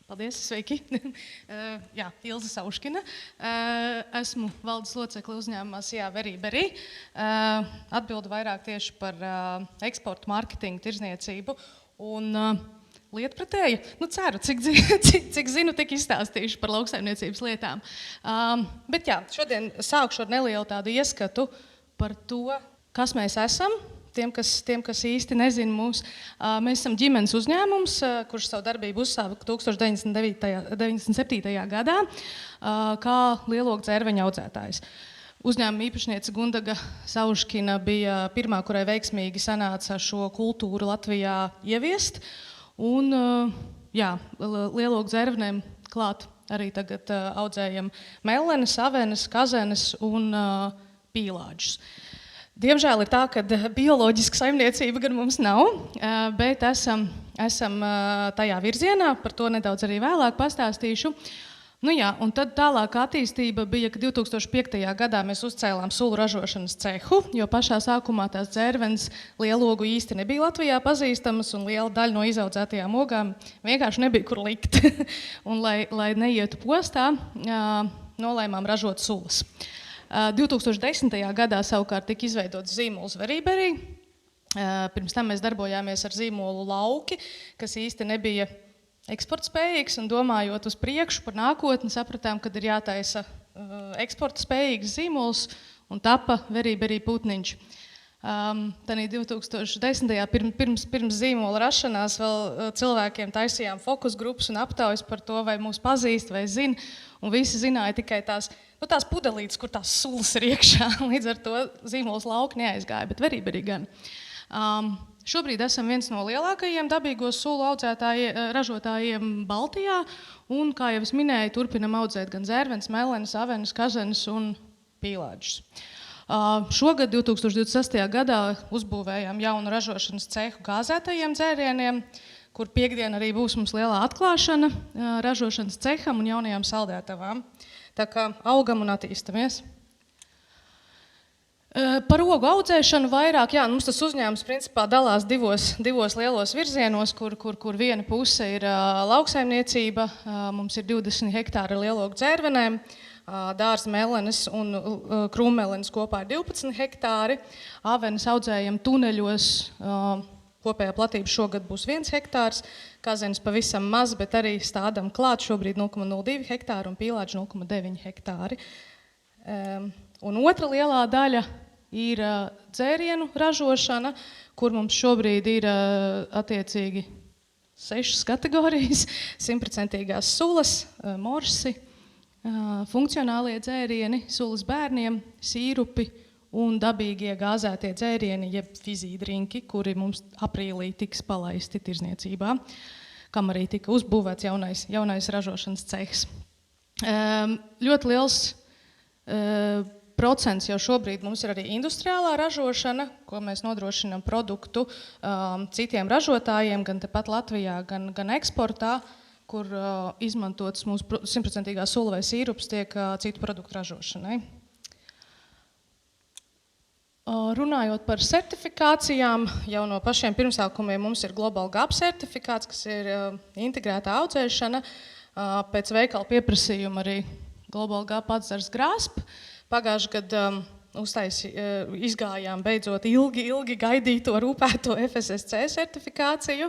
Paldies, sveiki. Jā, Ilze Sauškina. Esmu valdes locekle uzņēmumā Sijā Berī. Atbildu vairāk tieši par eksportu, mārketingu, tirzniecību un lietpratēju. Ceru, cik zinu, tik izstāstīšu par lauksaimniecības lietām. Bet jā, šodien sākšu ar nelielu tādu ieskatu par to, kas mēs esam. Tiem, kas īsti nezina mūs, mēs esam ģimenes uzņēmums, kurš savu darbību uzsāka 1997. gadā, kā lielogu dzērveņu audzētājs. Uzņēmuma īpašniece Gundaga Sauškina bija pirmā, kurai veiksmīgi sanāca šo kultūru Latvijā ieviest. Un, jā, lielogu dzērvenēm klāt arī tagad audzējam mellenes, avenes, kazenes un pīlāģus. Diemžēl ir tā, ka bioloģiska saimniecība gan mums nav, bet esam tajā virzienā, par to nedaudz arī vēlāk pastāstīšu. Un tad tālāk attīstība bija, ka 2005. gadā mēs uzcēlām sulu ražošanas cehu, jo pašā sākumā tās dzērvenes lielogu īsti nebija Latvijā pazīstamas, un liela daļa no izaudzētajām ogām vienkārši nebija kur likt. Un, lai neietu postā, nolēmām ražot sulas. 2010. gadā savukārt tika izveidots zīmols Berī. Pirms tam mēs darbojāmies ar zīmolu Lauki, kas īsti nebija eksportspējīgs, un domājot uz priekšu par nākotni, sapratām, kad ir jātaisa eksportspējīgs zīmols, un tapa Berī putniņš. Tanī 2010. pirms zīmola rašanās vēl cilvēkiem taisījām fokus grupas un aptaujas par to, vai mūs pazīst vai zina, un visi zināja tikai tās pudelītes, kur tās sulas ir iekšā. Līdz ar to zīmols Lauki neaizgāja, bet Berī gan. Šobrīd esam viens no lielākajiem dabīgo sulu ražotājiem Baltijā, un, kā jau es minēju, turpinam audzēt gan dzērvenes, mellenes, avenes, kazenes un pīlāģus. Šogad, 2026. gadā, uzbūvējām jaunu ražošanas cehu gāzētajiem dzērieniem, kur piekdien arī būs mums lielā atklāšana ražošanas ceham un jaunajām saldētavām. Tā kā augam un attīstamies. Par ogu audzēšanu vairāk, mums tas uzņēmums principā dalās divos lielos virzienos, kur viena puse ir lauksaimniecība. Mums ir 20 hektāri lielogu dzērvenēm, dārza mellenes un krūmmellenes kopā ir 12 hektāri. Avenes audzējam tuneļos, kopējā platība šogad būs 1 hektārs, kazenes pavisam maz, bet arī stādam klāt šobrīd 0,02 hektāri un pīlāģi 0,9 hektāri. Un otra lielā daļa ir dzērienu ražošana, kur mums šobrīd ir attiecīgi 6 kategorijas, 100% sulas, morsi, funkcionālie dzērieni, sulas bērniem, sīrupi un dabīgie gāzētie dzērieni, jeb fizīdrinki, kuri mums aprīlī tiks palaisti tirzniecībā, kam arī tika uzbūvēts jaunais ražošanas cehs. Ļoti liels procents jau šobrīd mums ir arī industriālā ražošana, ko mēs nodrošinām produktu citiem ražotājiem, gan tepat Latvijā, gan eksportā, kur izmantots mūsu 100% sula vai sīrups tiek citu produktu ražošanai. Runājot par certifikācijām, jau no pašiem pirmsākumiem mums ir Global GAP certifikāts, kas ir integrētā audzēšana. Pēc veikala pieprasījuma arī Global GAP atzars GRASP. Pagājuši gadu izgājām beidzot ilgi gaidīto rūpēto FSSC certifikāciju.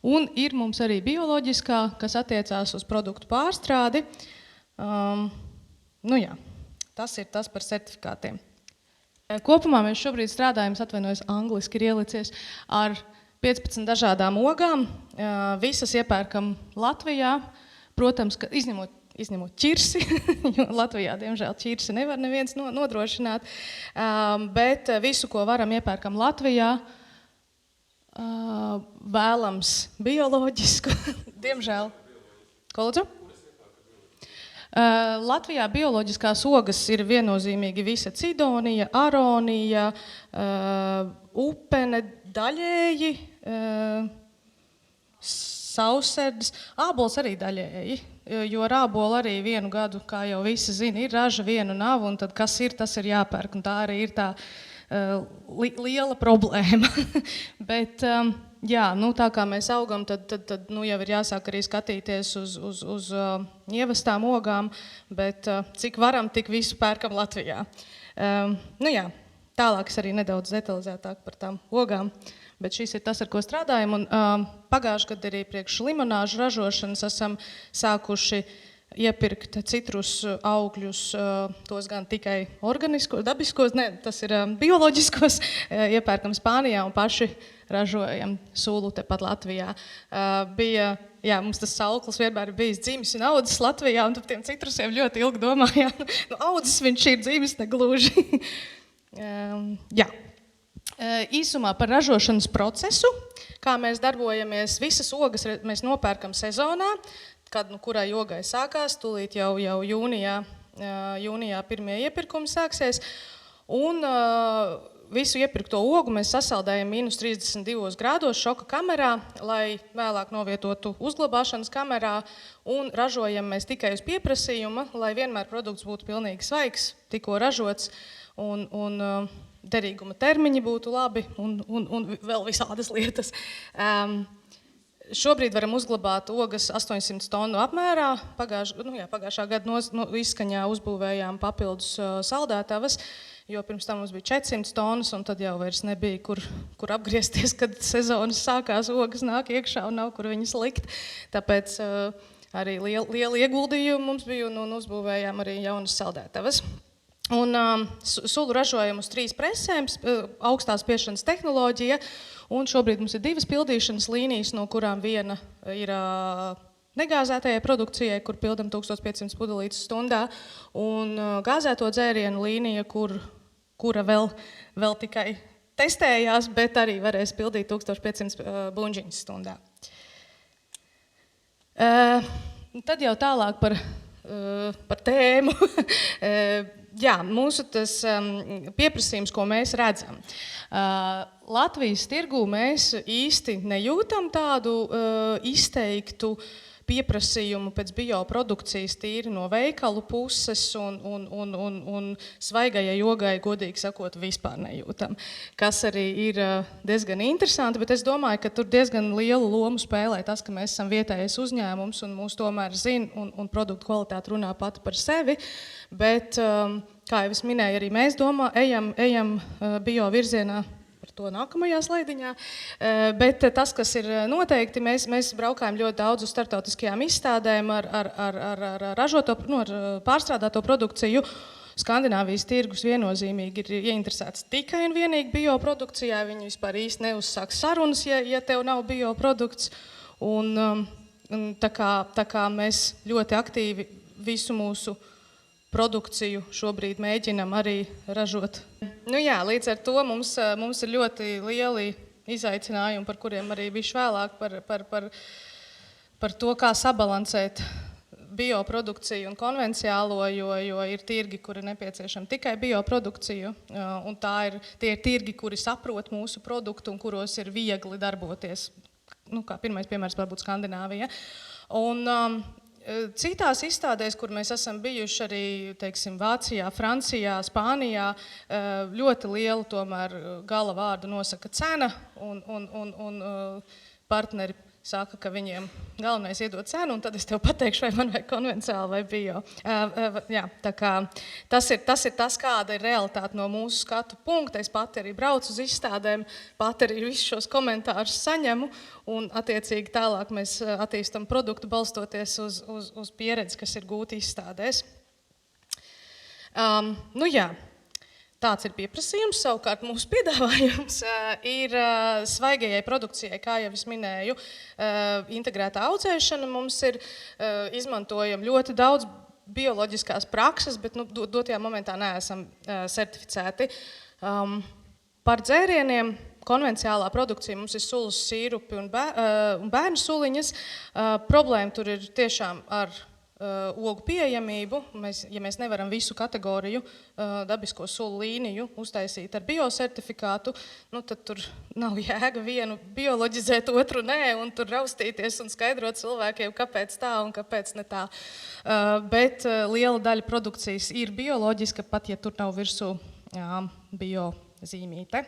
Un ir mums arī bioloģiskā, kas attiecās uz produktu pārstrādi. Tas ir tas par certifikātiem. Kopumā mēs šobrīd strādājam, angliski ir ielicies, ar 15 dažādām ogām. Visas iepērkam Latvijā, protams, ka izņemot ķirsi, jo Latvijā, diemžēl, ķirsi nevar neviens nodrošināt, bet visu, ko varam, iepērkam Latvijā, vēlams bioloģisku, diemžēl. Ko lūdzu? Latvijā bioloģiskās ogas ir viennozīmīgi visa cidonija, aronija, upene, daļēji, sausserdes, ābols arī daļēji, jo ar ābolu arī vienu gadu, kā jau visi zina, ir raža, vienu nav, un tad kas ir, tas ir jāpērk, un tā arī ir tā liela problēma. Bet Jā, tā kā mēs augam, tad jau ir jāsāk arī skatīties uz ievestām ogām, bet cik varam, tik visu pērkam Latvijā. Jā, tālāk es arī nedaudz detalizētāk par tām ogām, bet šis ir tas, ar ko strādājam. Un pagājuši gadu arī priekš limonāžu ražošanas esam sākuši iepirkt citrus augļus, tos gan tikai organiskos, dabiskos, tas ir bioloģiskos, iepērkam Spānijā un paši ražojam sulu tepat Latvijā. Mums tas sauklis vienmēr ir bijis dzimis un audzis Latvijā, un par tiem citrusiem ļoti ilgi domājām. Audzis viņš ir dzimis negluži. Īsumā par ražošanas procesu, kā mēs darbojamies, visas ogas mēs nopērkam sezonā, kad kurai ogai sākās, tūlīt jau jūnijā pirmie iepirkumi sāksies, un visu iepirkto ogu mēs sasaldējam -32 grādos šoka kamerā, lai vēlāk novietotu uzglabāšanas kamerā, un ražojam mēs tikai uz pieprasījuma, lai vienmēr produkts būtu pilnīgi svaigs, tikko ražots, un derīguma termiņi būtu labi, un vēl visādas lietas. Šobrīd varam uzglabāt ogas 800 tonu apmērā. Pagājušā gada izskaņā uzbūvējām papildus saldētavas, jo pirms tam mums bija 400 tonnas, un tad jau vairs nebija, kur apgriezties, kad sezonas sākās, ogas nāk iekšā un nav, kur viņas likt. Tāpēc arī lielu ieguldījumu mums bija, un uzbūvējām arī jaunas saldētavas. Un sulu ražojam uz 3 presēm, augstās spiešanas tehnoloģija, un šobrīd mums ir 2 pildīšanas līnijas, no kurām viena ir negāzētajai produkcijai, kur pildam 1500 pudelītes stundā, un gāzēto dzērienu līnija, kura vēl tikai testējās, bet arī varēs pildīt 1500 buņģiņas stundā. Tad jau tālāk par tēmu. Mūsu tas pieprasījums, ko mēs redzam. Latvijas tirgū mēs īsti nejūtam tādu izteiktu pieprasījumu pēc bioprodukcijas tīri no veikalu puses un svaigajai ogai, godīgi sakot, vispār nejūtam. Kas arī ir diezgan interesanti, bet es domāju, ka tur diezgan lielu lomu spēlē tas, ka mēs esam vietējais uzņēmums un mūs tomēr zina un produktu kvalitāte runā pati par sevi. Bet, kā jau es minēju, arī mēs ejam bio virzienā, par to nākamajā slaidiņā, bet tas, kas ir noteikti, mēs braukājam ļoti daudz uz startautiskajām izstādēm ar pārstrādāto produkciju. Skandināvijas tirgus viennozīmīgi ir ieinteresēts tikai un vienīgi bioprodukcijā, viņi vispār īsti neuzsāk sarunas, ja tev nav bioprodukts, un tā kā mēs ļoti aktīvi visu mūsu produkciju šobrīd mēģinam arī ražot. Līdz ar to mums ir ļoti lieli izaicinājumi, par kuriem arī bišķi vēlāk par to, kā sabalansēt bioprodukciju un konvenciālo, jo ir tirgi, kuri nepieciešami tikai bioprodukciju, un tie ir tirgi, kuri saprot mūsu produktu un kuros ir viegli darboties. Kā pirmais piemērs varbūt Skandināvija. Un citās izstādēs, kur mēs esam bijuši arī, teiksim, Vācijā, Francijā, Spānijā, ļoti lielu tomēr gala vārdu nosaka cena, un partneri saka, ka viņiem galvenais iedod cenu, un tad es tev pateikšu, vai man vajag konvenciāli vai bio. Tā kā tas ir tas, kāda ir realitāte no mūsu skatu punkta. Es pati arī braucu uz izstādēm, pati arī visus šos komentārus saņemu, un attiecīgi tālāk mēs attīstam produktu balstoties uz pieredzi, kas ir gūta izstādēs. Tāds ir pieprasījums, savukārt mūsu piedāvājums ir svaigajai produkcijai, kā jau es minēju, integrētā audzēšana. Mums ir, izmantojam ļoti daudz bioloģiskās prakses, bet dotajā momentā neesam certificēti. Par dzērieniem konvenciālā produkcija mums ir sulas sīrupi un bērnu suliņas. Problēma tur ir tiešām ar ogu pieejamību. Ja mēs nevaram visu kategoriju dabisko sulu līniju uztaisīt ar biosertifikātu, tad tur nav jēga vienu bioloģizēt, otru nē, un tur raustīties un skaidrot cilvēkiem, kāpēc tā un kāpēc ne tā. Bet liela daļa produkcijas ir bioloģiska, pat ja tur nav virsū bio zīmīte.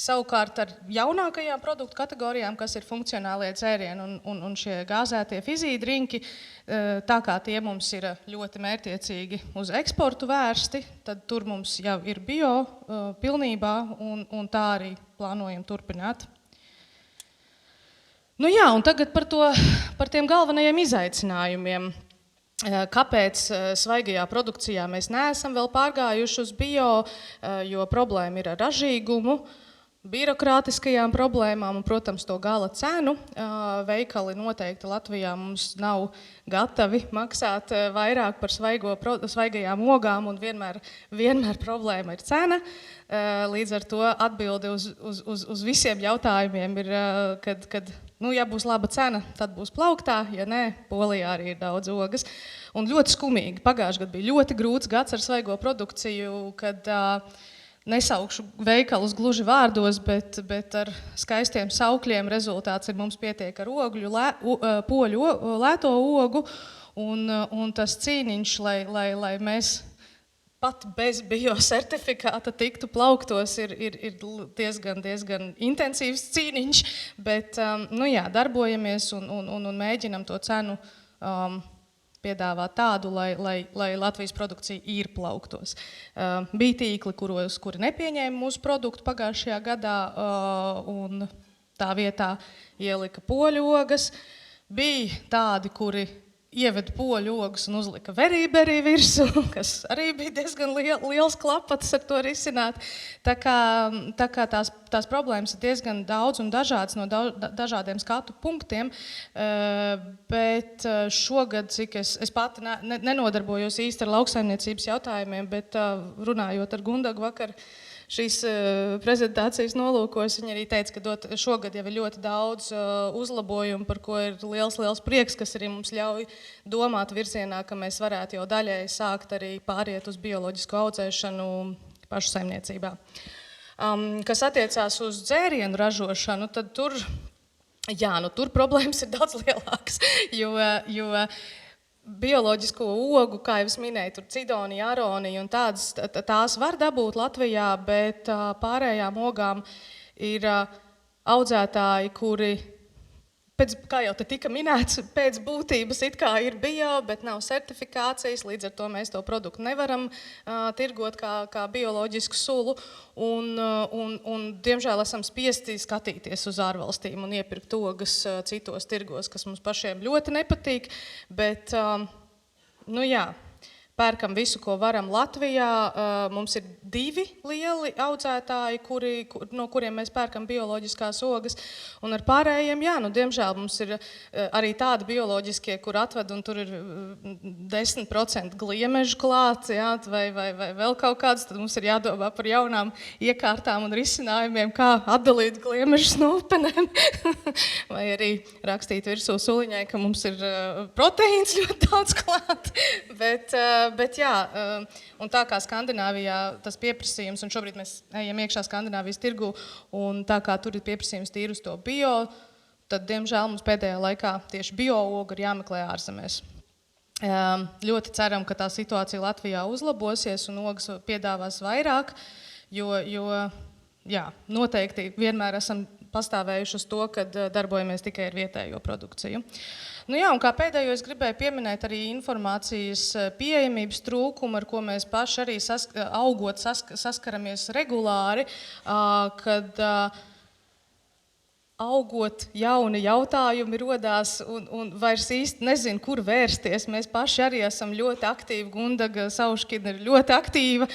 Savukārt ar jaunākajām produktu kategorijām, kas ir funkcionālie dzērieni un šie gāzētie fizīdrinki, tā kā tie mums ir ļoti mērķiecīgi uz eksportu vērsti, tad tur mums jau ir bio pilnībā un tā arī plānojam turpināt. Nu jā, un tagad par tiem galvenajiem izaicinājumiem. Kāpēc svaigajā produkcijā mēs neesam vēl pārgājuši uz bio, jo problēma ir ar ražīgumu, birokrātiskajām problēmām un, protams, to gala cenu. Veikali noteikti Latvijā mums nav gatavi maksāt vairāk par svaigajām ogām un vienmēr problēma ir cena. Līdz ar to atbildi uz visiem jautājumiem ir, kad ja būs laba cena, tad būs plauktā, ja nē, Polijā arī ir daudz ogas. Un ļoti skumīgi. Pagājušajā gadā bija ļoti grūts gads ar svaigo produkciju, kad nesaukšu veikalus gluži vārdos, bet ar skaistiem saukļiem rezultāts ir mums pietiek ar poļu lēto ogu, un tas cīniņš, lai mēs pat bez biosertifikāta tiktu plauktos, ir diezgan intensīvs cīniņš, bet darbojamies un mēģinam to cenu piedāvāt tādu, lai Latvijas produkcija ir plauktos. Bija tīkli, kuri nepieņēma mūsu produktu pagājušajā gadā, un tā vietā ielika poļu ogas. Bija tādi, kuri ieveda poļu ogas un uzlika verīberi virsū, kas arī bija diezgan liels klapatas ar to risināt. Tā kā tās problēmas ir diezgan daudz un dažādas no dažādiem skatu punktiem, bet šogad, cik es pati nenodarbojos īsti ar lauksaimniecības jautājumiem, bet runājot ar Gundagu vakar, šīs prezentācijas nolūkos, viņa arī teica, ka šogad jau ir ļoti daudz uzlabojumu, par ko ir liels prieks, kas arī mums ļauj domāt virzienā, ka mēs varētu jau daļai sākt arī pāriet uz bioloģisku audzēšanu pašu saimniecībā. Kas attiecās uz dzērienu ražošanu, tad tur problēmas ir daudz lielākas, jo bioloģisko ogu, kā jau es minēju, tur cidonija, aronija un tās var dabūt Latvijā, bet pārējām ogām ir audzētāji, kuri, kā jau te tika minēts, pēc būtības it kā ir bio, bet nav certifikācijas, līdz ar to mēs to produktu nevaram tirgot kā bioloģisku sulu, un diemžēl esam spiesti skatīties uz ārvalstīm un iepirkt ogas citos tirgos, kas mums pašiem ļoti nepatīk, bet, pērkam visu, ko varam Latvijā. Mums ir 2 lieli audzētāji, no kuriem mēs pērkam bioloģiskās ogas. Un ar pārējiem, diemžēl mums ir arī tādi bioloģiskie, kur atved un tur ir 10% gliemežu klāts, vai vēl kaut kāds. Tad mums ir jādomā par jaunām iekārtām un risinājumiem, kā atdalīt gliemežus no upenēm. Vai arī rakstīt virsū suliņai, ka mums ir proteīns ļoti daudz klāt. Bet jā, un tā kā Skandināvijā tas pieprasījums, un šobrīd mēs ejam iekšā Skandināvijas tirgu, un tā kā tur ir pieprasījums tīri uz to bio, tad, diemžēl, mums pēdējā laikā tieši bio-oga ir jāmeklē ārzemēs. Ļoti ceram, ka tā situācija Latvijā uzlabosies un ogas piedāvās vairāk, jo noteikti vienmēr esam pastāvējuši uz to, kad darbojamies tikai ar vietējo produkciju. Un kā pēdējo es gribēju pieminēt arī informācijas pieejamības trūkumu, ar ko mēs paši arī augot saskaramies regulāri, kad augot jauni jautājumi rodās un vairs īsti nezinu, kur vērsties. Mēs paši arī esam ļoti aktīvi, Gundaga Sauškina ir ļoti aktīva,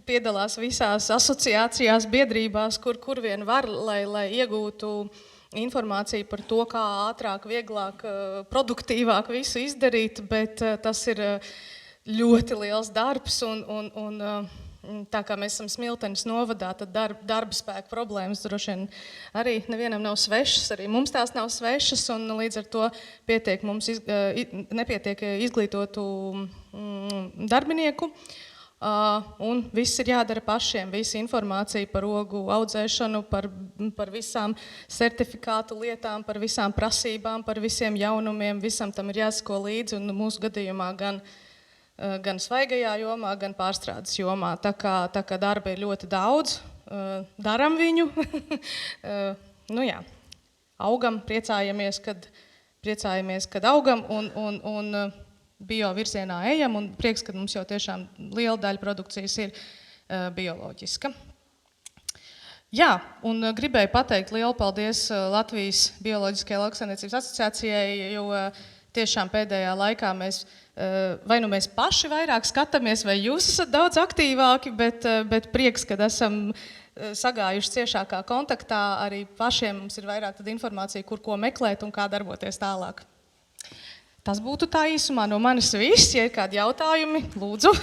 piedalās visās asociācijās, biedrībās, kur vien var, lai iegūtu informāciju par to, kā ātrāk, vieglāk, produktīvāk visu izdarīt, bet tas ir ļoti liels darbs un tā kā mēs esam Smiltenes novadā, tad darba spēka problēmas droši vien arī nevienam nav svešas, arī mums tās nav svešas, un līdz ar to nepietiek izglītotu darbinieku. Un viss ir jādara pašiem, visa informācija par ogu audzēšanu, par visām certifikātu lietām, par visām prasībām, par visiem jaunumiem, visam tam ir jāsako līdzi, un mūsu gadījumā gan svaigajā jomā, gan pārstrādes jomā. Tā kā darba ir ļoti daudz, daram viņu. Nu jā, augam, priecājamies, kad augam un bio virzienā ejam, un prieks, ka mums jau tiešām liela daļa produkcijas ir bioloģiska. Jā, un gribēju pateikt lielu paldies Latvijas Bioloģiskajai lauksaimniecības asociācijai, jo tiešām pēdējā laikā vai nu mēs paši vairāk skatāmies, vai jūs esat daudz aktīvāki, bet prieks, kad esam sagājuši ciešākā kontaktā, arī pašiem mums ir vairāk tad informācija, kur ko meklēt un kā darboties tālāk. Tas būtu tā īsumā no manis viss, ja ir kādi jautājumi, lūdzu.